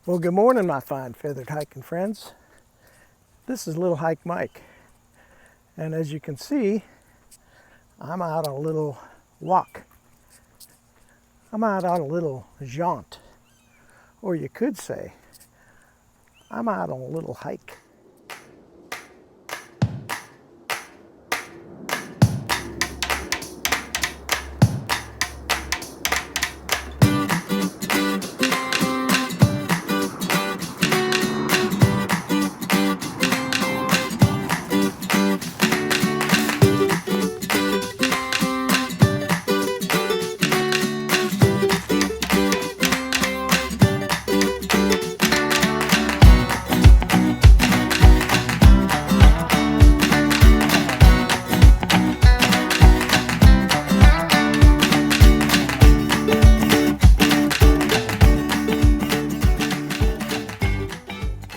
Well, good morning, my fine feathered hiking friends. This is Little Hike Mike, and as you can see, I'm out on a little walk. I'm out on a little jaunt, or you could say, I'm out on a little hike.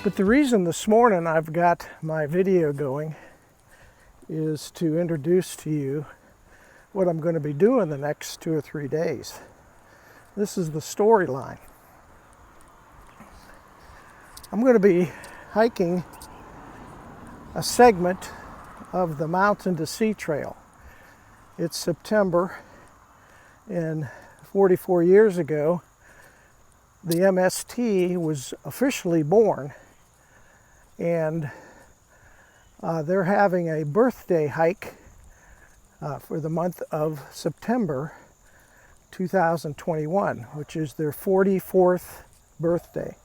But the reason this morning I've got my video going is to introduce to you what I'm going to be doing the next 2 or 3 days. This is the storyline. I'm going to be hiking a segment of the Mountain to Sea Trail. It's September, and 44 years ago, the MST was officially born. And they're having a birthday hike for the month of September 2021, which is their 44th birthday.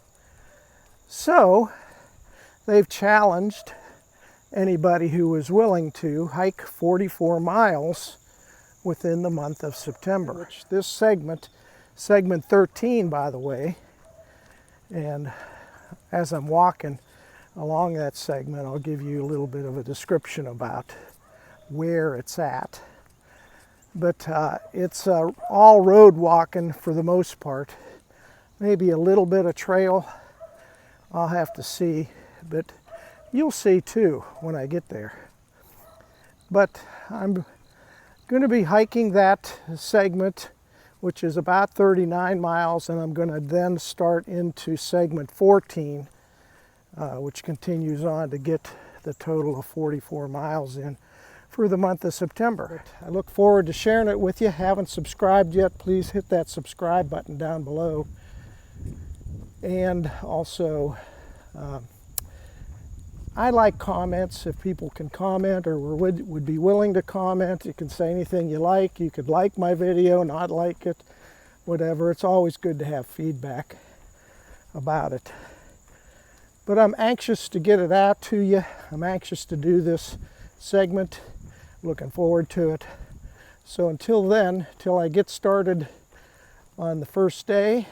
So they've challenged anybody who is willing to hike 44 miles within the month of September. Which this segment 13 by the way, and as I'm walking along that segment, I'll give you a little bit of a description about where it's at. But it's all road walking for the most part. Maybe a little bit of trail, I'll have to see, but you'll see too when I get there. But I'm going to be hiking that segment, which is about 39 miles, and I'm going to then start into segment 14, which continues on to get the total of 44 miles in for the month of September. I look forward to sharing it with you. Haven't subscribed yet, please hit that subscribe button down below. And also, I like comments. If people can comment or would be willing to comment, you can say anything you like. You could like my video, not like it, whatever. It's always good to have feedback about it. But I'm anxious to get it out to you. I'm anxious to do this segment. Looking forward to it. So until then, till I get started on the first day,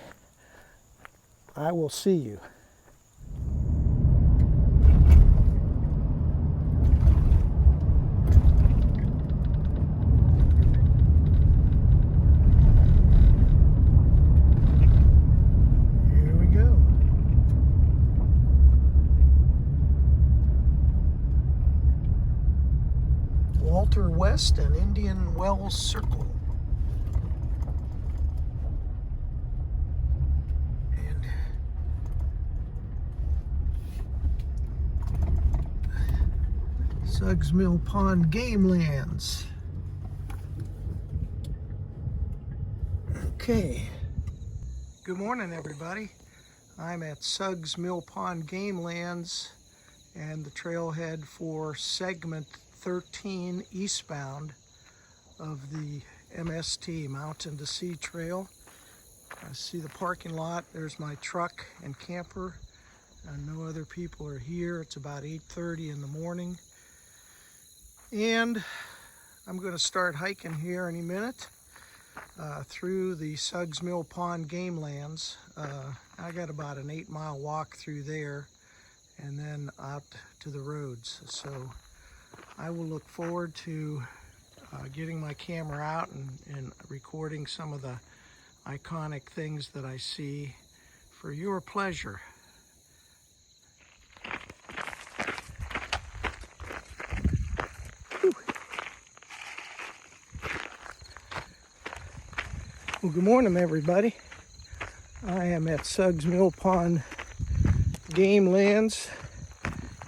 I will see you. West and Indian Wells Circle. And Suggs Mill Pond Game Lands. Okay. Good morning, everybody. I'm at Suggs Mill Pond Game Lands and the trailhead for segment 13 eastbound of the MST, Mountain to Sea Trail. I see the parking lot. There's my truck and camper. No other people are here. It's about 8:30 in the morning. And I'm going to start hiking here any minute through the Suggs Mill Pond Game Lands. I got about an 8-mile walk through there and then out to the roads. So I will look forward to getting my camera out and recording some of the iconic things that I see for your pleasure. Whew. Well, good morning, everybody. I am at Suggs Mill Pond Game Lands,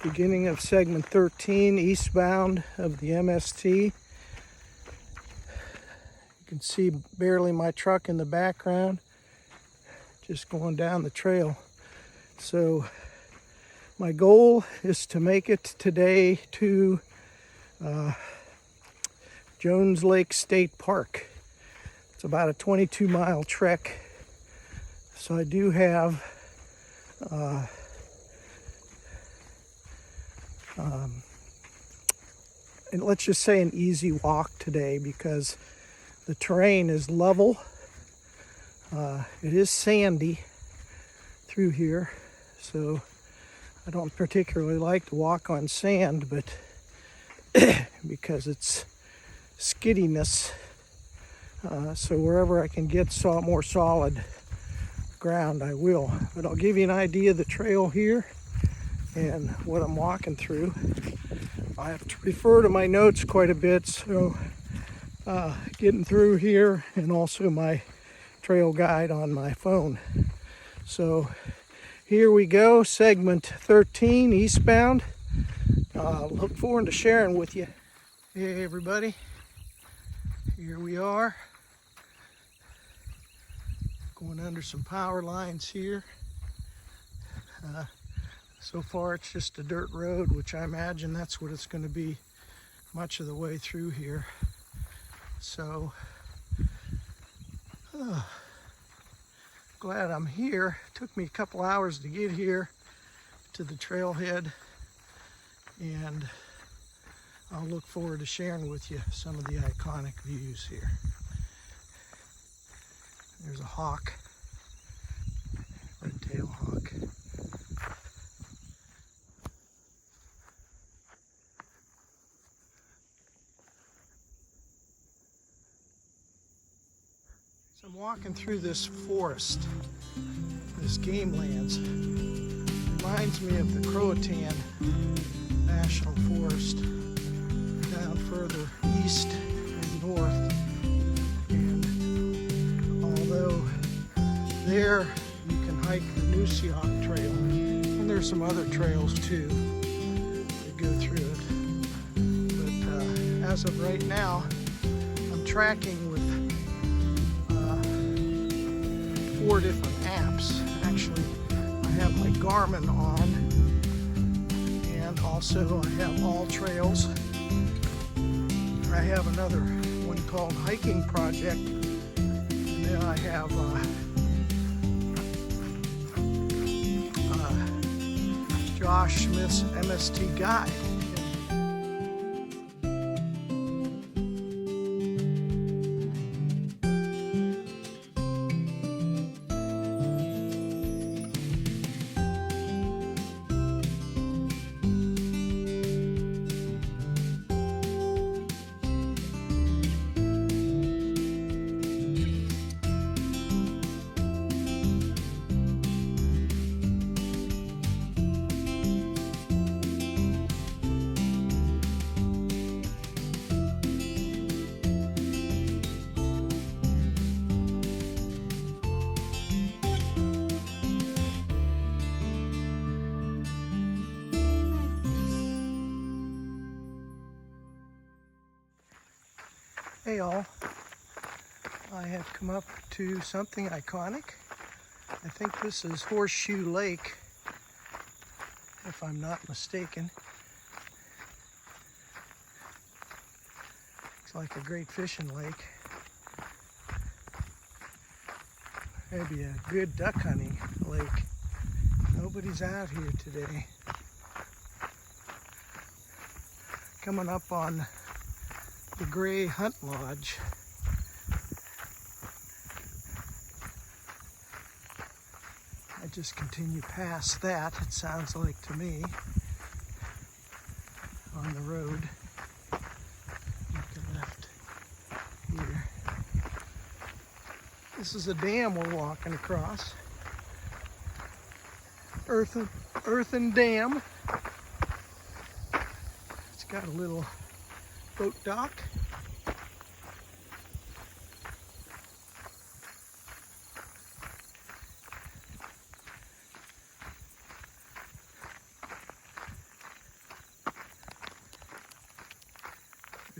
beginning of segment 13, eastbound of the MST. You can see barely my truck in the background, just going down the trail. So my goal is to make it today to Jones Lake State Park. It's about a 22-mile trek. So I do have and let's just say an easy walk today because the terrain is level. It is sandy through here, so I don't particularly like to walk on sand, but because it's skiddiness, so wherever I can get more solid ground, I will. But I'll give you an idea of the trail here and what I'm walking through. I have to refer to my notes quite a bit, so getting through here, and also my trail guide on my phone. So here we go, segment 13, eastbound. Look forward to sharing with you. Hey everybody, here we are. Going under some power lines here. So far it's just a dirt road, which I imagine that's what it's going to be much of the way through here. So glad I'm here. It took me a couple hours to get here to the trailhead, and I'll look forward to sharing with you some of the iconic views here. There's a hawk, red-tailed hawk. So I'm walking through this forest, this game lands. Reminds me of the Croatan National Forest down further east and north. And although there you can hike the Nusiak Trail, and there's some other trails too that go through it. But as of right now, I'm tracking with 4 different apps. Actually, I have my Garmin on, and also I have All Trails. I have another one called Hiking Project, and then I have Josh Smith's MST Guide. Hey all, I have come up to something iconic. I think this is Horseshoe Lake, if I'm not mistaken. Looks like a great fishing lake. Maybe a good duck hunting lake. Nobody's out here today. Coming up on the Gray Hunt Lodge. I just continue past that, it sounds like to me, on the road. Make a left here. This is a dam we're walking across. Earthen dam. It's got a little boat dock.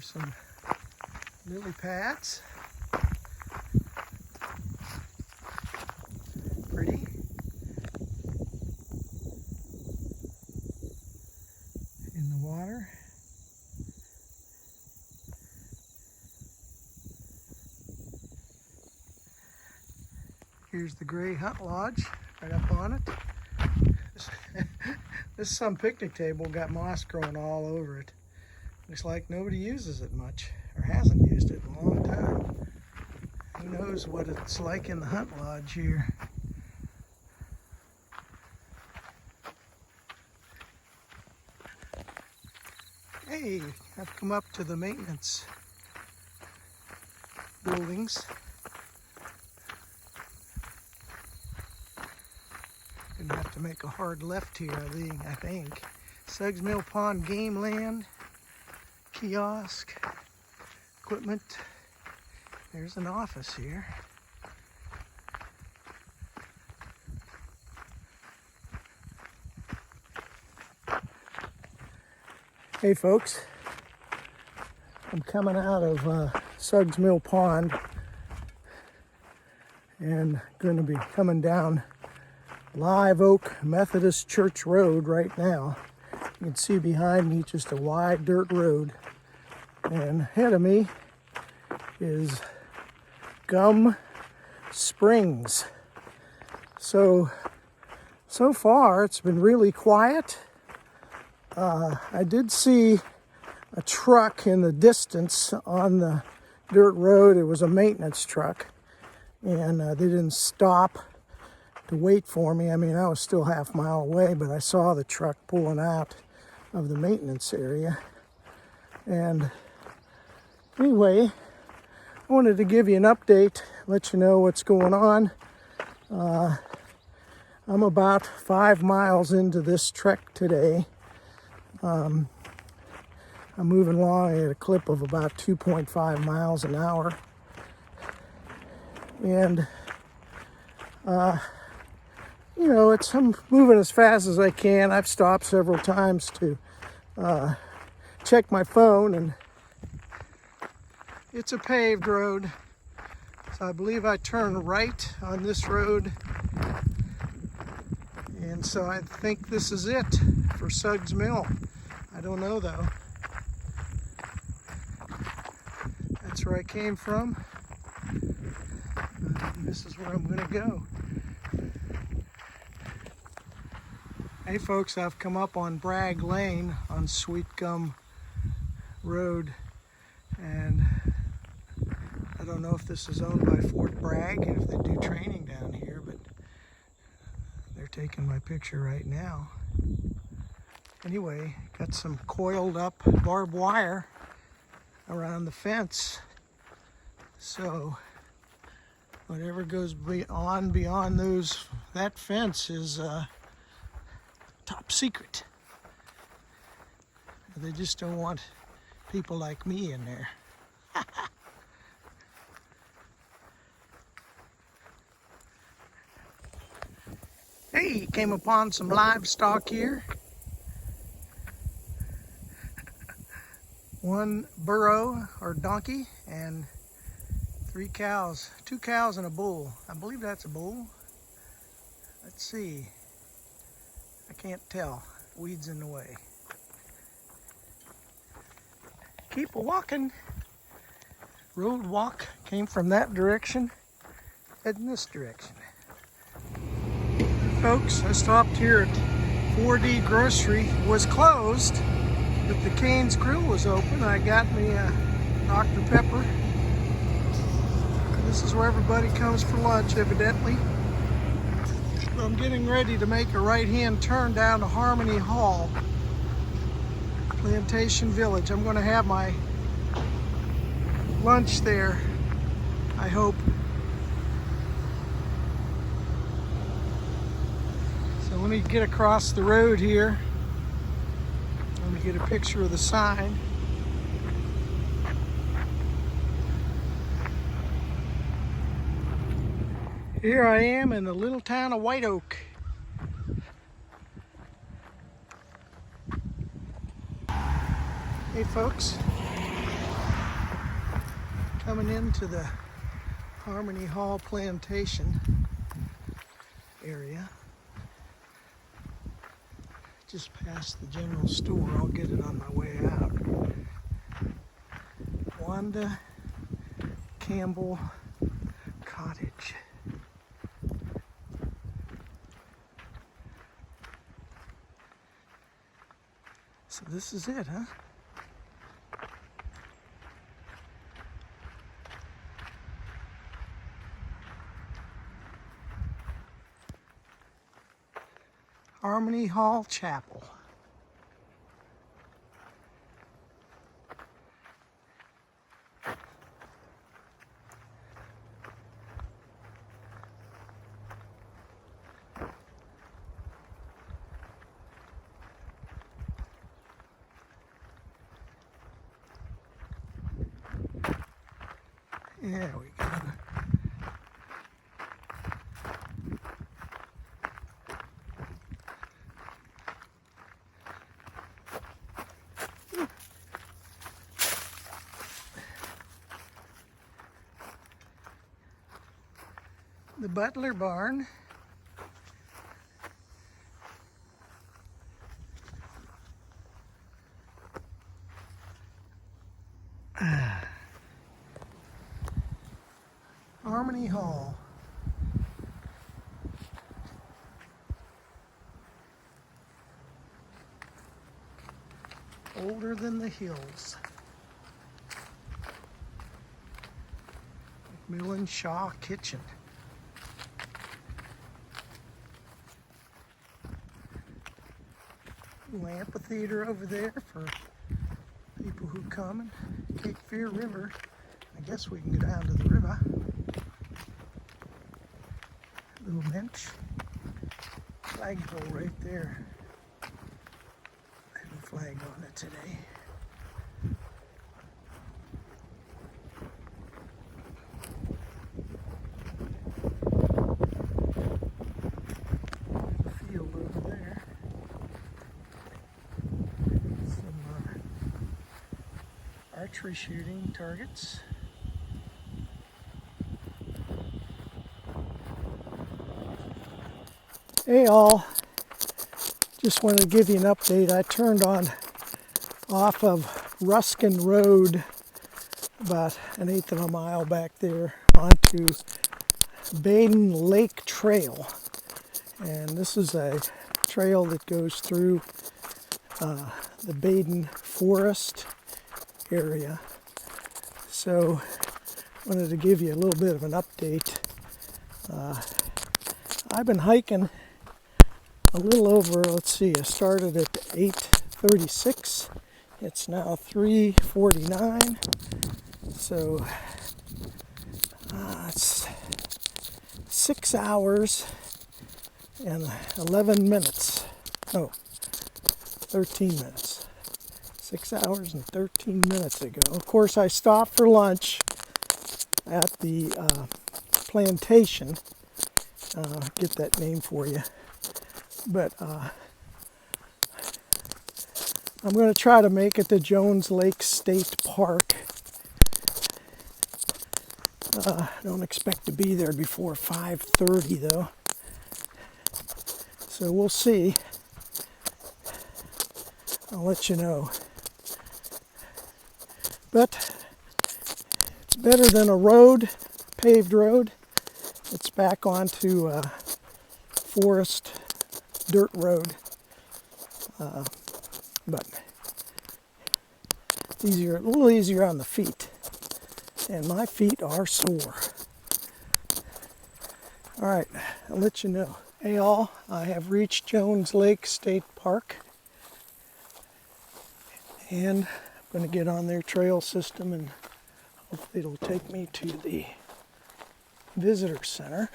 Here's some lily pads. Pretty. In the water. Here's the gray hunt lodge right up on it. This is some picnic table, got moss growing all over it. Looks like nobody uses it much, or hasn't used it in a long time. Who knows what it's like in the hunt lodge here. Hey, I've come up to the maintenance buildings. Gonna have to make a hard left here, I think. Suggs Mill Pond Game Land, kiosk, equipment. There's an office here. Hey folks, I'm coming out of Suggs Mill Pond and going to be coming down Live Oak Methodist Church Road right now. You can see behind me just a wide dirt road, and ahead of me is Gum Springs. So far it's been really quiet. I did see a truck in the distance on the dirt road. It was a maintenance truck, and they didn't stop to wait for me. I mean, I was still half a mile away, but I saw the truck pulling out of the maintenance area. And anyway, I wanted to give you an update, let you know what's going on. I'm about 5 miles into this trek today. I'm moving along at a clip of about 2.5 miles an hour. And you know, I'm moving as fast as I can. I've stopped several times to check my phone, and it's a paved road. So I believe I turn right on this road. And so I think this is it for Suggs Mill. I don't know though. That's where I came from. This is where I'm gonna go. Hey folks, I've come up on Bragg Lane on Sweetgum Road, and I don't know if this is owned by Fort Bragg and if they do training down here, but they're taking my picture right now. Anyway, got some coiled up barbed wire around the fence, so whatever goes beyond that fence is top secret. They just don't want people like me in there. Hey, came upon some livestock here. One burro or donkey and 3 cows, 2 cows and a bull. I believe that's a bull. Let's see. I can't tell. Weeds in the way. Keep walking. Road walk came from that direction, heading this direction. Folks, I stopped here at 4D Grocery. It was closed, but the Cane's Grill was open. I got me a Dr. Pepper. This is where everybody comes for lunch, evidently. I'm getting ready to make a right-hand turn down to Harmony Hall, Plantation Village. I'm going to have my lunch there, I hope. So let me get across the road here. Let me get a picture of the sign. Here I am in the little town of White Oak. Hey folks, Coming into the Harmony Hall Plantation area. Just past the general store. I'll get it on my way out. Wanda Campbell Cottage. So this is it, huh? Harmony Hall Chapel. There we go. The Butler Barn. Harmony Hall. Older than the hills. McMillan Shaw Kitchen. Little amphitheater over there for people who come and Cape Fear River. I guess we can go down to the river. Little bench. Flagpole right there. I have a flag on it today. Field over there. Some archery shooting targets. Hey all, just wanted to give you an update. I turned on off of Ruskin Road about 1/8 of a mile back there onto Baden Lake Trail. And this is a trail that goes through the Baden Forest area. So wanted to give you a little bit of an update. I've been hiking a little over, let's see, I started at 8:36. It's now 3:49. So it's 6 hours and 11 minutes. No, 13 minutes. 6 hours and 13 minutes ago. Of course, I stopped for lunch at the Plantation. Get that name for you. But I'm going to try to make it to Jones Lake State Park. Don't expect to be there before 5:30 though. So we'll see. I'll let you know. But it's better than a road, paved road. It's back onto forest dirt road, but easier, a little easier on the feet, and my feet are sore. All right, I'll let you know. Hey all, I have reached Jones Lake State Park, and I'm going to get on their trail system, and hopefully it'll take me to the visitor center.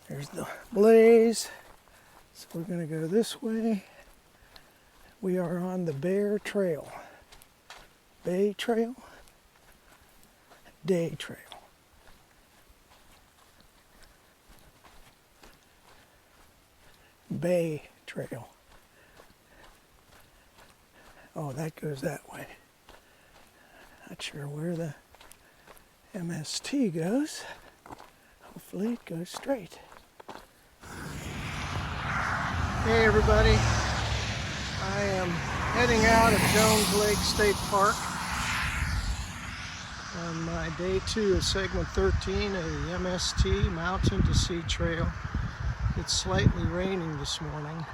There's the blaze. So we're going to go this way. We are on the Bear Trail. Bay Trail? Day Trail. Bay Trail. Oh, that goes that way. Not sure where the MST goes. Hopefully it goes straight. Hey everybody, I am heading out of Jones Lake State Park on my day 2 of segment 13 of the MST Mountain to Sea Trail. It's slightly raining this morning,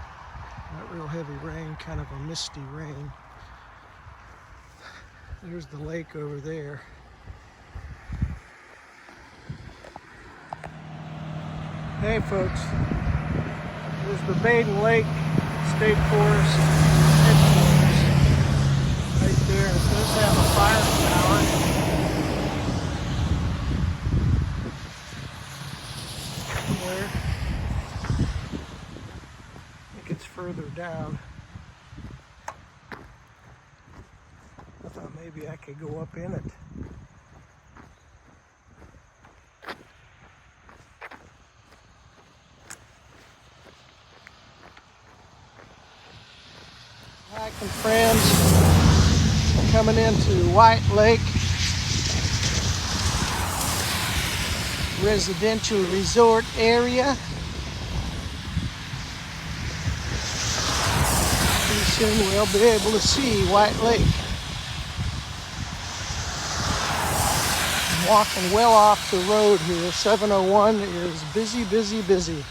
not real heavy rain, kind of a misty rain. There's the lake over there. Hey folks, there's the Baden Lake State Forest headquarters right there. It does have a fire tower. Somewhere. I think it's further down. I thought maybe I could go up in it. Hiking friends, coming into White Lake residential resort area. Pretty soon we'll be able to see White Lake. I'm walking well off the road here. 701 is busy, busy, busy.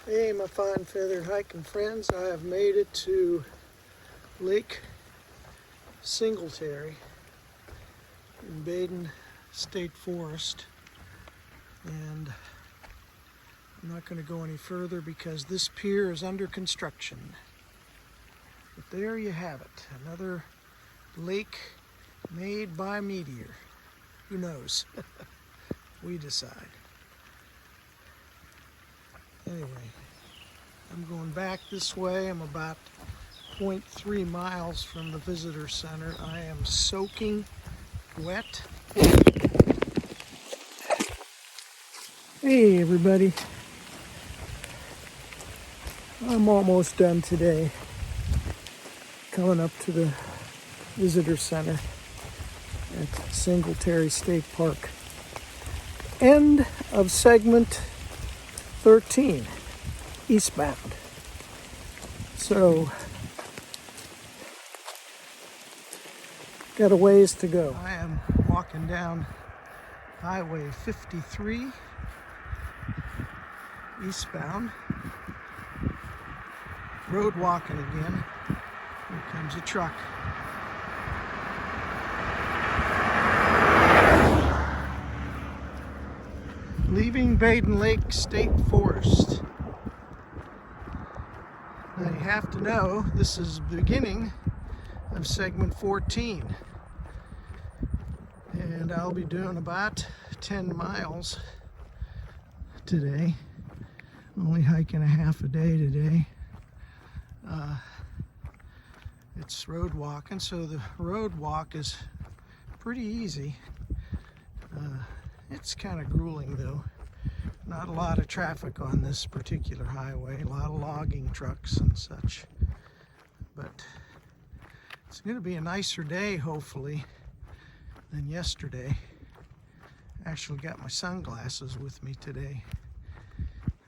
Hey, my fine feathered hiking friends, I have made it to Lake Singletary in Baden State Forest, and I'm not going to go any further because this pier is under construction. But there you have it, another lake made by meteor. Who knows? We decide. Anyway, I'm going back this way. I'm about 0.3 miles from the visitor center. I am soaking wet. Hey everybody. I'm almost done today. Coming up to the visitor center at Singletary State Park. End of segment 13, eastbound. So, got a ways to go. I am walking down Highway 53, eastbound. Road walking again. Here comes a truck. Leaving Baden Lake State Forest. Now you have to know this is the beginning of segment 14, and I'll be doing about 10 miles today. Only hiking a half a day today. It's road walking, so the road walk is pretty easy. It's kind of grueling though. Not a lot of traffic on this particular highway, a lot of logging trucks and such. But it's going to be a nicer day, hopefully, than yesterday. Actually got my sunglasses with me today.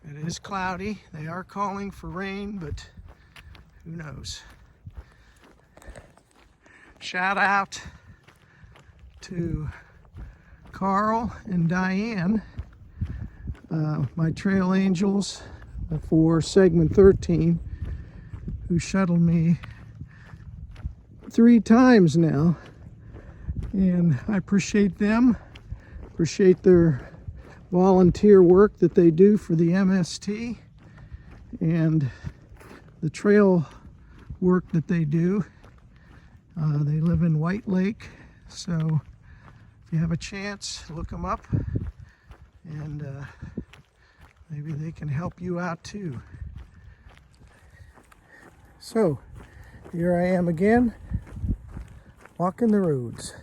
It is cloudy. They are calling for rain, but who knows. Shout out to Carl and Diane, my trail angels for segment 13, who shuttled me 3 times now, and I appreciate them, appreciate their volunteer work that they do for the MST and the trail work that they do. They live in White Lake, so if you have a chance, look them up, and maybe they can help you out too. So, here I am again, walking the roads.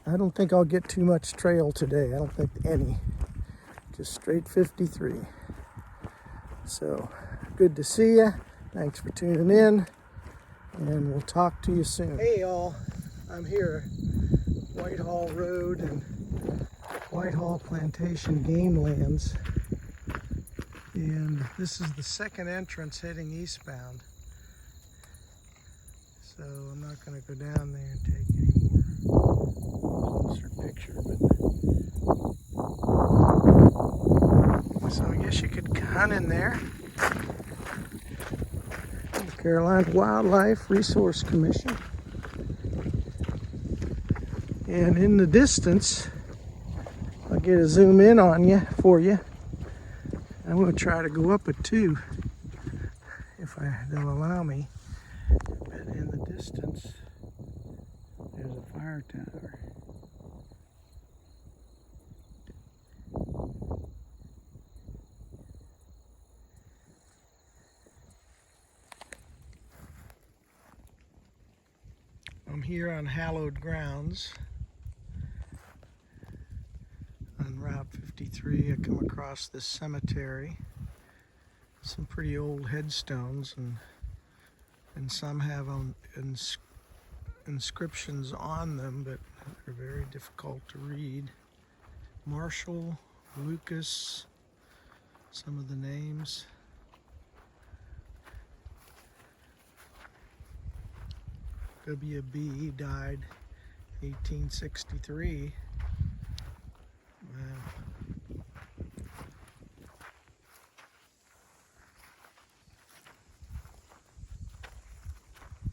I don't think I'll get too much trail today. I don't think any. Just straight 53. So, good to see you. Thanks for tuning in. and we'll talk to you soon. Hey y'all, I'm here at Whitehall Road and Whitehall Plantation game lands, and this is the second entrance heading eastbound. So I'm not going to go down there and take any more closer picture, but so I guess you could hunt in there. The Carolina Wildlife Resource Commission. And in the distance, I'll get a zoom in on you for you. I'm going to try to go up at 2 if they'll allow me. But in the distance, there's a fire tower. I'm here on hallowed grounds. On Route 53, I come across this cemetery. Some pretty old headstones, and some have inscriptions on them, but they're very difficult to read. Marshall, Lucas, some of the names. W.B. died 1863. Wow.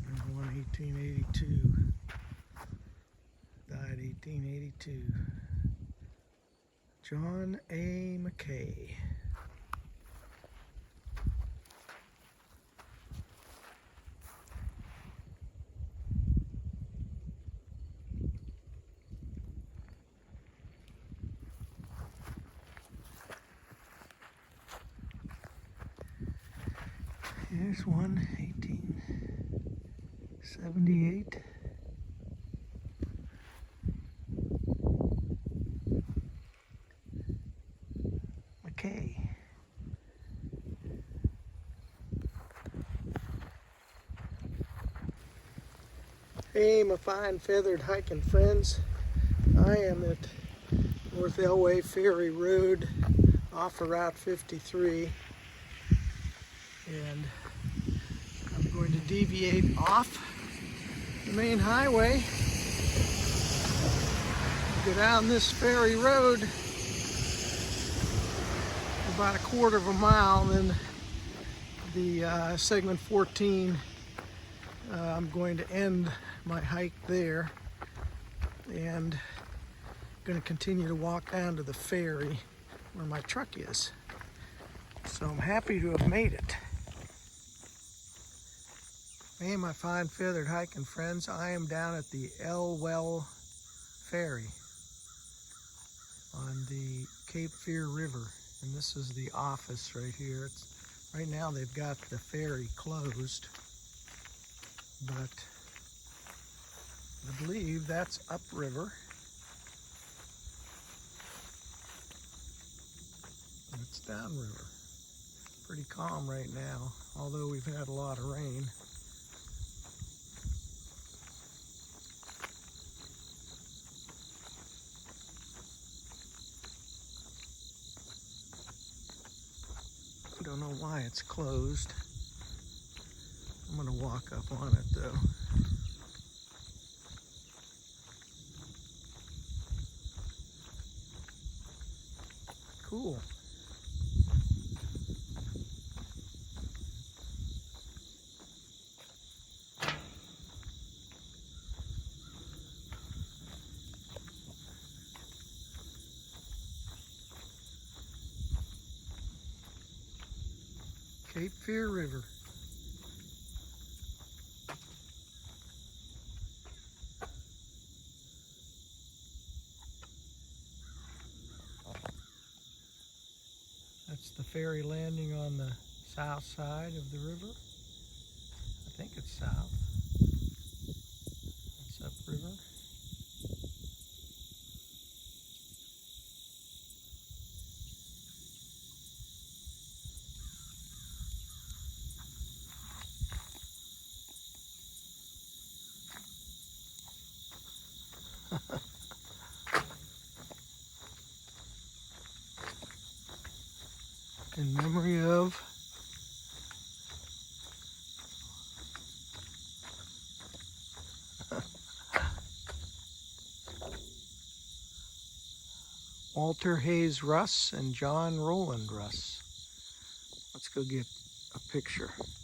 There's one 1882. Died 1882. John A. McKay. Here's one, 1878. McKay. Hey, my fine feathered hiking friends. I am at North Elwell Ferry Road off of Route 53. And I'm going to deviate off the main highway, go down this ferry road about a quarter of a mile, then the segment 14, I'm going to end my hike there and going to continue to walk down to the ferry where my truck is. So I'm happy to have made it. Hey, my fine feathered hiking friends, I am down at the Elwell Ferry on the Cape Fear River, and this is the office right here. Right now they've got the ferry closed, but I believe that's upriver. And it's downriver. Pretty calm right now, although we've had a lot of rain. I don't know why it's closed. I'm going to walk up on it though. Cool. Cape Fear River. That's the ferry landing on the south side of the river. I think it's south. It's upriver. In memory of Walter Hayes Russ and John Rowland Russ. Let's go get a picture.